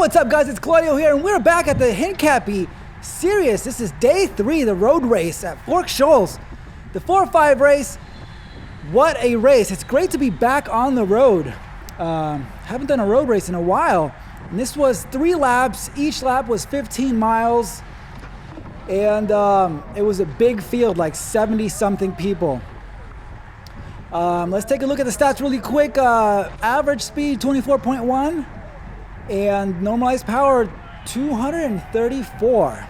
what's up, guys? It's Claudio here, and we're back at the Hincapie Series. This is day 3, the road race at Shoals. The 4-5 race. What a race. It's great to be back on the road. Haven't done a road race in a while. And this was 3 laps. Each lap was 15 miles. And it was a big field, like 70-something people. Let's take a look at the stats really quick. Average speed, 24.1. And normalized power, 234.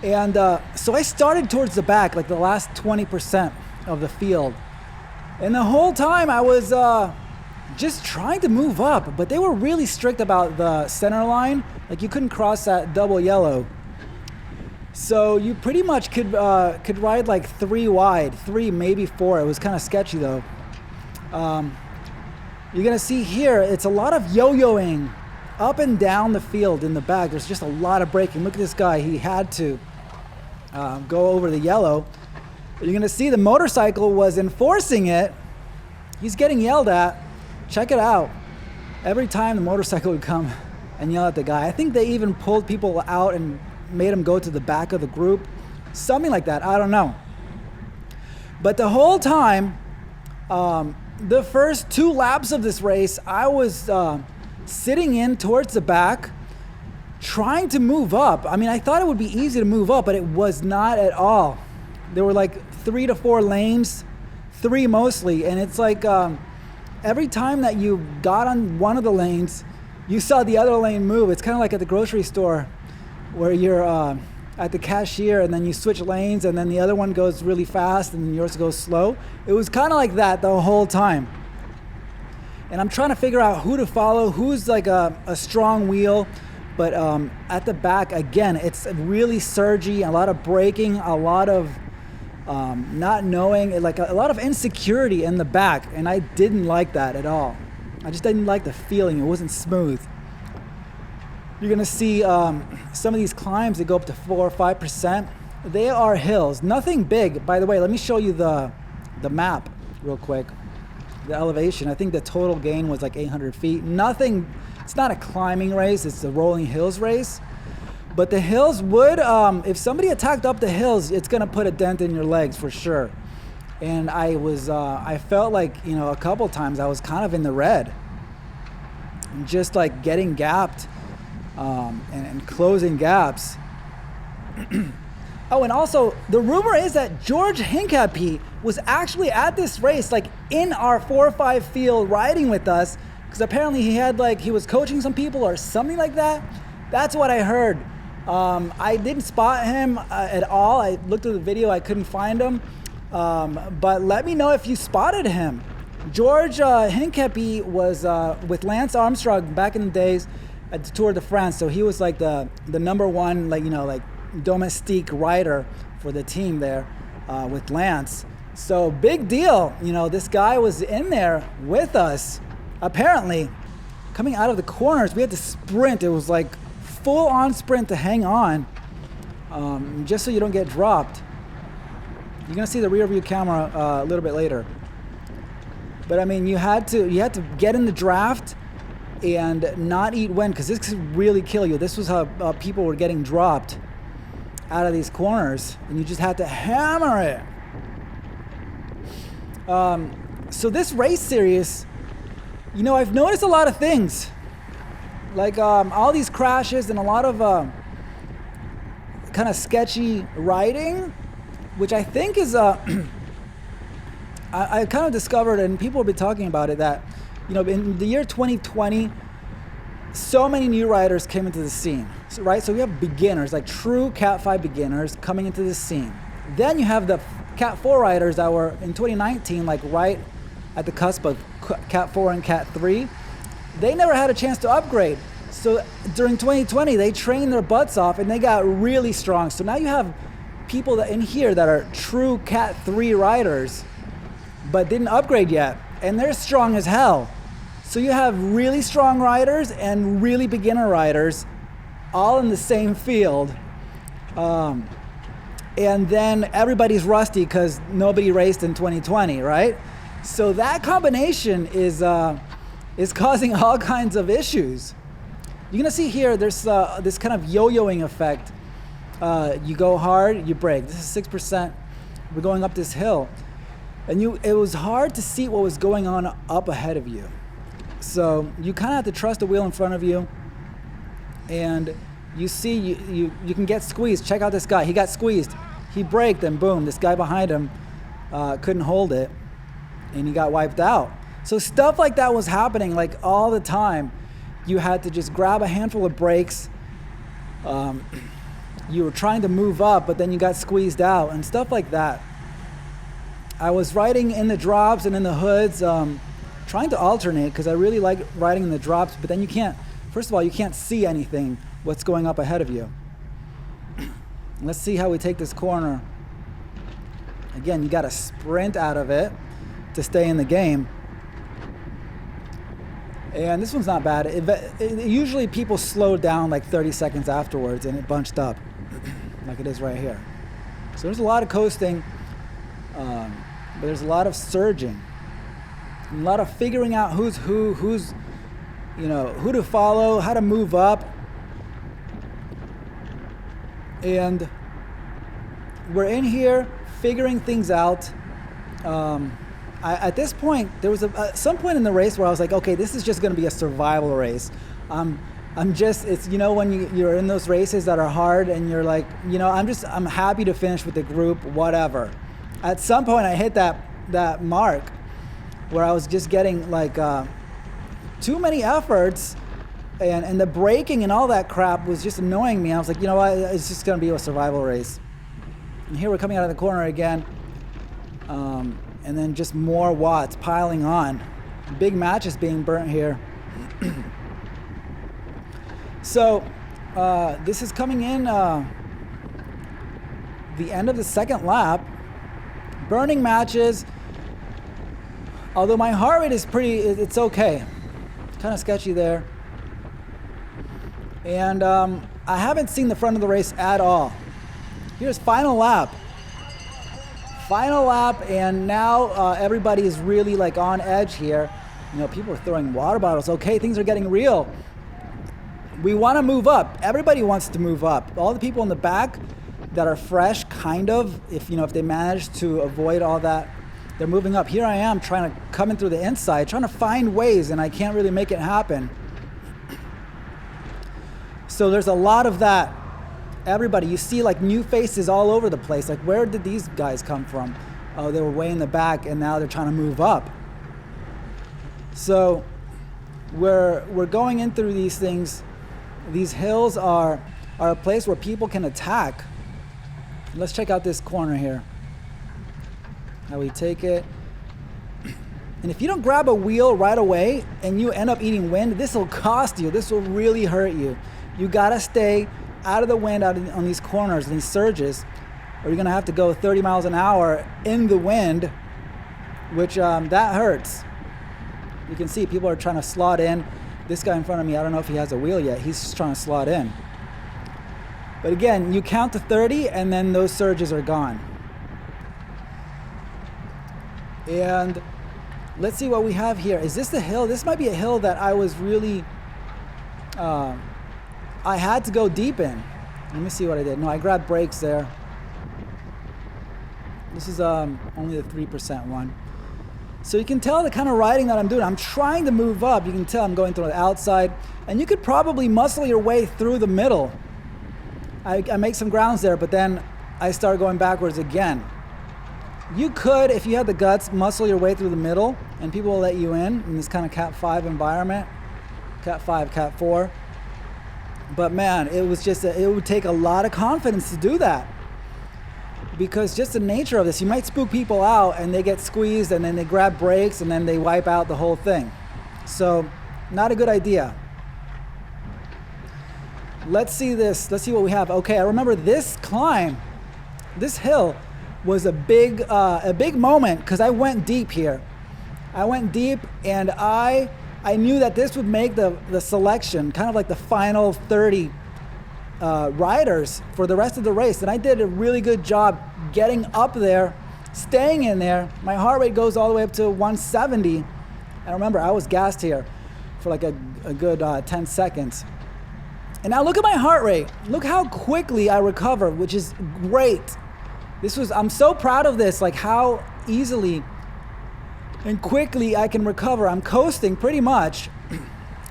And so I started towards the back, like the last 20% of the field. And the whole time I was just trying to move up, but they were really strict about the center line. Like you couldn't cross that double yellow. So you pretty much could ride like 3 wide, 3, maybe 4. It was kind of sketchy though. You're gonna see here, it's a lot of yo-yoing up and down the field in the back. There's just a lot of braking. Look at this guy, he had to go over the yellow. You're gonna see the motorcycle was enforcing it. He's getting yelled at. Check it out. Every time the motorcycle would come and yell at the guy. I think they even pulled people out and made them go to the back of the group. Something like that, I don't know. But the whole time, the first 2 laps of this race, I was sitting in towards the back, trying to move up. I mean, I thought it would be easy to move up, but it was not at all. There were like 3 to 4 lanes, 3 mostly, and it's like every time that you got on one of the lanes, you saw the other lane move. It's kind of like at the grocery store where you're at the cashier and then you switch lanes and then the other one goes really fast and yours goes slow. It was kind of like that the whole time. And I'm trying to figure out who to follow, who's like a strong wheel. But at the back, again, it's really surgy, a lot of braking, a lot of not knowing, like a lot of insecurity in the back. And I didn't like that at all. I just didn't like the feeling. It wasn't smooth. You're gonna see some of these climbs that go up to 4 or 5%. They are hills, nothing big. By the way, let me show you the map real quick. The elevation, I think the total gain was like 800 feet. Nothing, it's not a climbing race, it's a rolling hills race. But the hills would, if somebody attacked up the hills, it's gonna put a dent in your legs for sure. And I felt like, a couple times I was kind of in the red. Just like getting gapped. And closing gaps. Oh, and also the rumor is that George Hincapie was actually at this race, like in our 4-5 field riding with us, because apparently he was coaching some people or something like that. That's what I heard. I didn't spot him at all. I looked at the video, I couldn't find him. But let me know if you spotted him. George Hincapie was with Lance Armstrong back in the days at the Tour de France, so he was like the number one, like domestique rider for the team there with Lance. So big deal, this guy was in there with us. Apparently, coming out of the corners, we had to sprint. It was like full on sprint to hang on, just so you don't get dropped. You're gonna see the rear view camera a little bit later. But I mean, you had to get in the draft and not eat wind, because this could really kill you. This was how people were getting dropped out of these corners, and you just had to hammer it. So this race series, I've noticed a lot of things, like all these crashes and a lot of kind of sketchy riding, which I think is I kind of discovered, and people have been talking about it, that in the year 2020, so many new riders came into the scene, right? So we have beginners, like true Cat 5 beginners coming into the scene. Then you have the Cat 4 riders that were in 2019, like right at the cusp of Cat 4 and Cat 3. They never had a chance to upgrade. So during 2020, they trained their butts off and they got really strong. So now you have people in here that are true Cat 3 riders, but didn't upgrade yet. And they're strong as hell. So you have really strong riders and really beginner riders all in the same field. And then everybody's rusty because nobody raced in 2020, right? So that combination is causing all kinds of issues. You're gonna see here, there's this kind of yo-yoing effect. You go hard, you brake. This is 6%. We're going up this hill. And it was hard to see what was going on up ahead of you. So you kind of have to trust the wheel in front of you. And you see, you can get squeezed. Check out this guy. He got squeezed. He braked, and boom, this guy behind him couldn't hold it, and he got wiped out. So stuff like that was happening like all the time. You had to just grab a handful of brakes. You were trying to move up, but then you got squeezed out and stuff like that. I was riding in the drops and in the hoods, trying to alternate because I really like riding in the drops, but then you can't, first of all, you can't see anything, what's going up ahead of you. Let's see how we take this corner. Again, you got to sprint out of it to stay in the game. And this one's not bad. Usually people slow down like 30 seconds afterwards and it bunched up like it is right here. So there's a lot of coasting, but there's a lot of surging, a lot of figuring out who's who to follow, how to move up. And we're in here figuring things out. At this point, there was some point in the race where I was like, okay, this is just going to be a survival race. It's, when you're in those races that are hard and you're like, I'm happy to finish with the group, whatever. At some point I hit that mark where I was just getting like too many efforts, and the braking and all that crap was just annoying me. I was like, you know what, it's just going to be a survival race. And here we're coming out of the corner again. And then just more watts piling on. Big matches being burnt here. So this is coming in the end of the second lap. Burning matches. Although my heart rate is it's okay. Kind of sketchy there. And I haven't seen the front of the race at all. Here's final lap. Final lap, and now everybody is really like on edge here. People are throwing water bottles. Okay, things are getting real. We want to move up. Everybody wants to move up. All the people in the back that are fresh, kind of, if they manage to avoid all that, they're moving up. Here I am trying to come in through the inside, trying to find ways, and I can't really make it happen. So there's a lot of that. Everybody, you see like new faces all over the place. Like, where did these guys come from? Oh, they were way in the back, and now they're trying to move up. So we're going in through these things. These hills are a place where people can attack. Let's check out this corner here. How we take it. And if you don't grab a wheel right away and you end up eating wind, this will cost you. This will really hurt you. You gotta stay out of the wind on these corners, these surges, or you're gonna have to go 30 miles an hour in the wind, which that hurts. You can see people are trying to slot in. This guy in front of me, I don't know if he has a wheel yet. He's just trying to slot in. But again, you count to 30 and then those surges are gone. And let's see what we have here. Is this the hill? This might be a hill that I was really, I had to go deep in. Let me see what I did. No, I grabbed brakes there. This is only the 3% one. So you can tell the kind of riding that I'm doing. I'm trying to move up. You can tell I'm going through the outside. And you could probably muscle your way through the middle. I make some grounds there, but then I start going backwards again. You could, if you had the guts, muscle your way through the middle, and people will let you in this kind of Cat 5 environment. Cat 5, Cat 4. But man, it would take a lot of confidence to do that. Because just the nature of this, you might spook people out and they get squeezed and then they grab brakes and then they wipe out the whole thing. So, not a good idea. Let's see this. Let's see what we have. Okay, I remember this climb, this hill was a big moment because I went deep here. I went deep and I knew that this would make the selection, kind of like the final 30 riders for the rest of the race. And I did a really good job getting up there, staying in there. My heart rate goes all the way up to 170. And remember, I was gassed here for like a good 10 seconds. And now look at my heart rate. Look how quickly I recover, which is great. I'm so proud of this, like how easily and quickly I can recover. I'm coasting pretty much.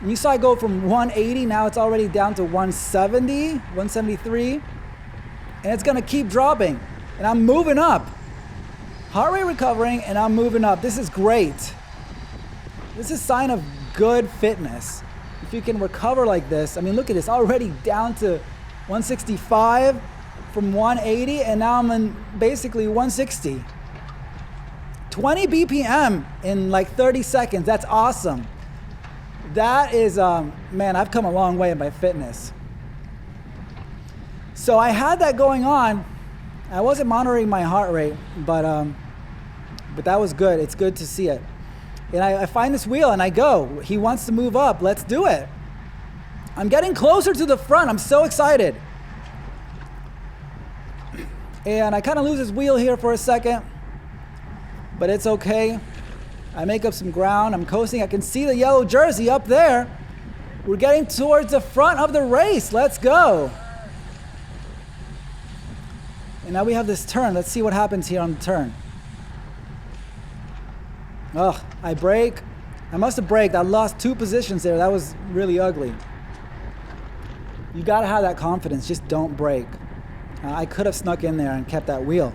And you saw I go from 180, now it's already down to 170, 173. And it's gonna keep dropping. And I'm moving up. Heart rate recovering and I'm moving up. This is great. This is a sign of good fitness. If you can recover like this, I mean, look at this, already down to 165 from 180, and now I'm in basically 160. 20 BPM in like 30 seconds, that's awesome. That is, man, I've come a long way in my fitness. So I had that going on. I wasn't monitoring my heart rate, but that was good. It's good to see it. And I find this wheel and I go. He wants to move up. Let's do it. I'm getting closer to the front. I'm so excited. And I kind of lose his wheel here for a second, but it's okay. I make up some ground. I'm coasting. I can see the yellow jersey up there. We're getting towards the front of the race. Let's go. And now we have this turn. Let's see what happens here on the turn. Ugh, I brake. I must have braked. I lost 2 positions there. That was really ugly. You gotta have that confidence. Just don't brake. I could have snuck in there and kept that wheel.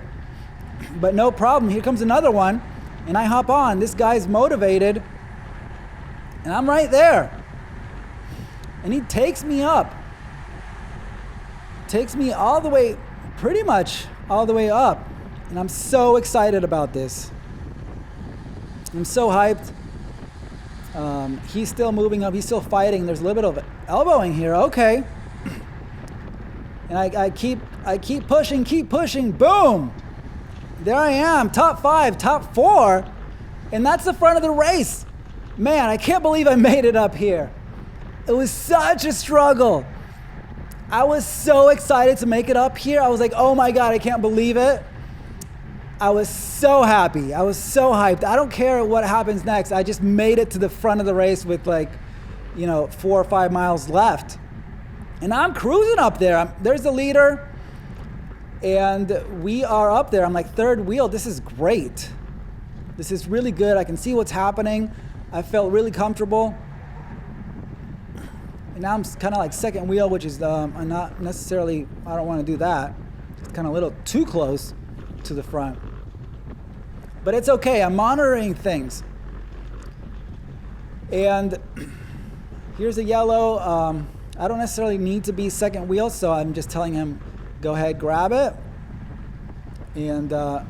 But no problem. Here comes another one. And I hop on. This guy's motivated. And I'm right there. And he takes me up. Takes me all the way, pretty much all the way up. And I'm so excited about this. I'm so hyped. He's still moving up. He's still fighting. There's a little bit of elbowing here. Okay. And I keep pushing. Boom. There I am. Top 5, top 4. And that's the front of the race. Man, I can't believe I made it up here. It was such a struggle. I was so excited to make it up here. I was like, oh my God, I can't believe it. I was so happy. I was so hyped. I don't care what happens next. I just made it to the front of the race with 4 or 5 miles left. And I'm cruising up there. There's the leader. And we are up there. I'm like third wheel. This is great. This is really good. I can see what's happening. I felt really comfortable. And now I'm kind of like second wheel, which is I'm not necessarily, I don't want to do that. It's kind of a little too close to the front. But it's okay. I'm monitoring things. And here's a yellow. I don't necessarily need to be second wheel, so I'm just telling him, go ahead, grab it. And I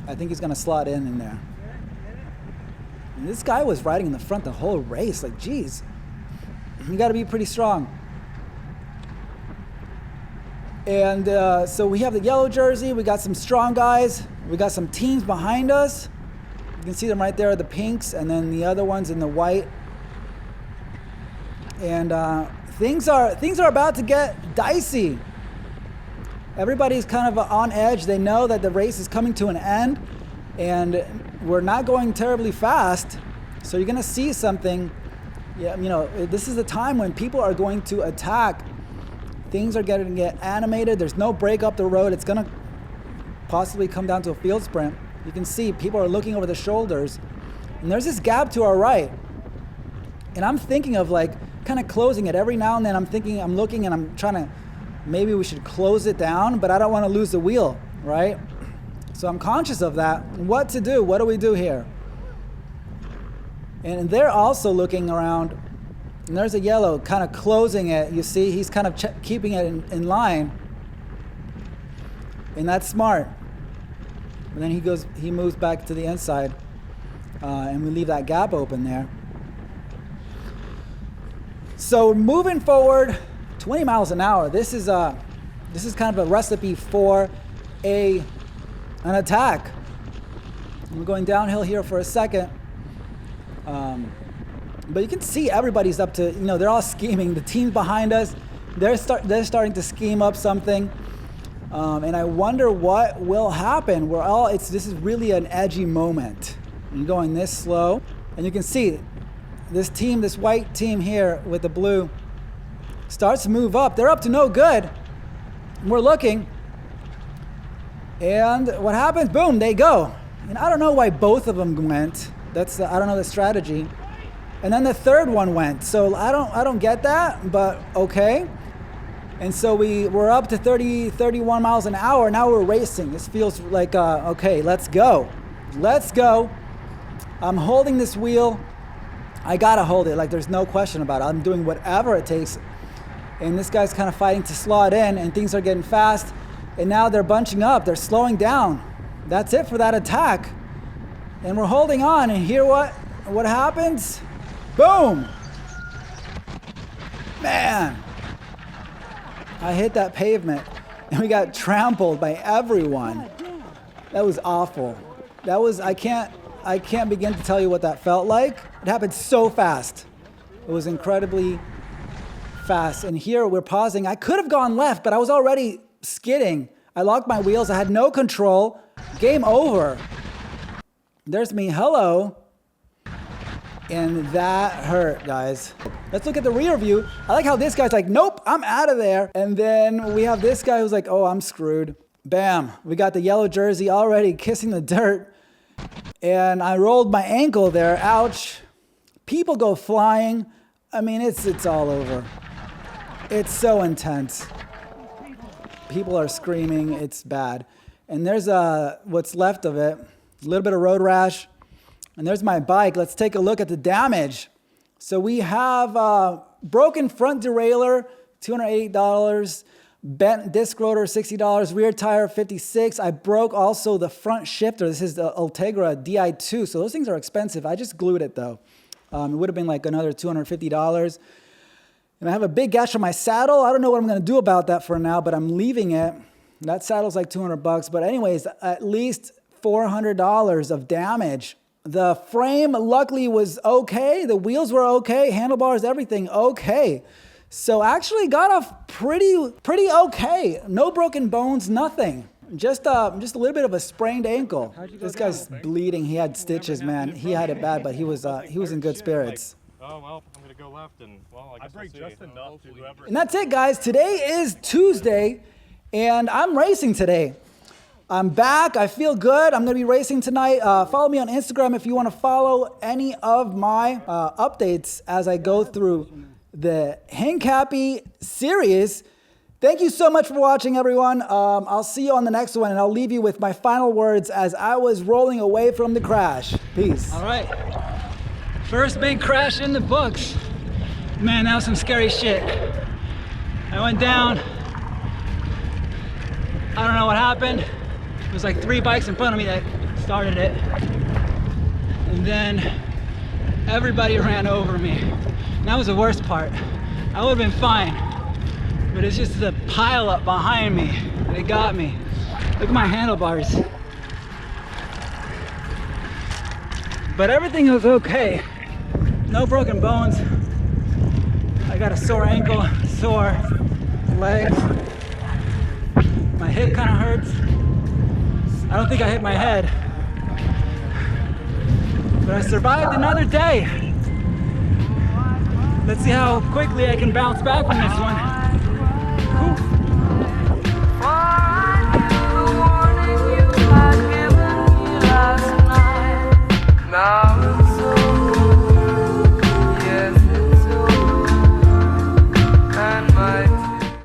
think he's going to slot in there. And this guy was riding in the front the whole race. Like, geez, you got to be pretty strong. And so we have the yellow jersey. We got some strong guys. We got some teams behind us. You can see them right there, the pinks, and then the other ones in the white. And things are about to get dicey. Everybody's kind of on edge. They know that the race is coming to an end, and we're not going terribly fast. So you're going to see something. Yeah, this is the time when people are going to attack. Things are going to get animated. There's no break up the road. It's going to possibly come down to a field sprint. You can see people are looking over the shoulders. And there's this gap to our right. And I'm thinking of kind of closing it. Every now and then I'm looking and I'm trying to, maybe we should close it down, but I don't want to lose the wheel, right? So I'm conscious of that. What to do? What do we do here? And they're also looking around. And there's a yellow kind of closing it. You see, he's kind of keeping it in line. And that's smart. And then he moves back to the inside. And we leave that gap open there. So moving forward, 20 miles an hour. This is kind of a recipe for an attack. We're going downhill here for a second. But you can see everybody's up to, they're all scheming. The team behind us, they're starting to scheme up something. And I wonder what will happen. This is really an edgy moment. I'm going this slow. And you can see this white team here with the blue, starts to move up. They're up to no good. We're looking. And what happens? Boom, they go. And I don't know why both of them went. I don't know the strategy. And then the third one went. So I don't get that, but okay. And so we're up to 31 miles an hour. Now we're racing. This feels like, okay, let's go. Let's go. I'm holding this wheel. I gotta hold it, like there's no question about it. I'm doing whatever it takes. And this guy's kind of fighting to slot in, and things are getting fast. And now they're bunching up, they're slowing down. That's it for that attack. And we're holding on, and here what happens? Boom! Man, I hit that pavement, and we got trampled by everyone. That was awful. I can't begin to tell you what that felt like. It happened so fast. It was incredibly fast. And here we're pausing. I could have gone left, but I was already skidding. I locked my wheels. I had no control. Game over. There's me. Hello. And that hurt, guys. Let's look at the rear view. I like how this guy's like, nope, I'm out of there. And then we have this guy who's like, oh, I'm screwed. Bam. We got the yellow jersey already kissing the dirt. And I rolled my ankle there. Ouch. People go flying. I mean, it's all over. It's so intense. People are screaming. It's bad. And there's what's left of it. A little bit of road rash. And there's my bike. Let's take a look at the damage. So we have broken front derailleur, $280. Bent disc rotor, $60. Rear tire, $56. I broke also the front shifter. This is the Ultegra Di2. So those things are expensive. I just glued it though. It would have been like another $250. And I have a big gash on my saddle. I don't know what I'm going to do about that for now, but I'm leaving it. That saddle's like $200. But anyways, at least $400 of damage. The frame luckily was okay. The wheels were okay. Handlebars, everything okay. So actually got off pretty okay. No broken bones, nothing. Just a little bit of a sprained ankle. This guy's bleeding. He had stitches, man. He had it bad, but he was in good spirits. Oh well, I'm gonna go left, and well, I break just enough to whoever. And that's it, guys. Today is Tuesday, and I'm racing today. I'm back. I feel good. I'm going to be racing tonight. Follow me on Instagram if you want to follow any of my updates as I go through the Hincapie Series. Thank you so much for watching, everyone. I'll see you on the next one, and I'll leave you with my final words as I was rolling away from the crash. Peace. All right. First big crash in the books. Man, that was some scary shit. I went down. I don't know what happened. It was like 3 bikes in front of me that started it. And then everybody ran over me. And that was the worst part. I would have been fine. But it's just the pile up behind me. They got me. Look at my handlebars. But everything was okay. No broken bones. I got a sore ankle, sore legs. My hip kind of hurts. I don't think I hit my head. But I survived another day. Let's see how quickly I can bounce back from this one. Now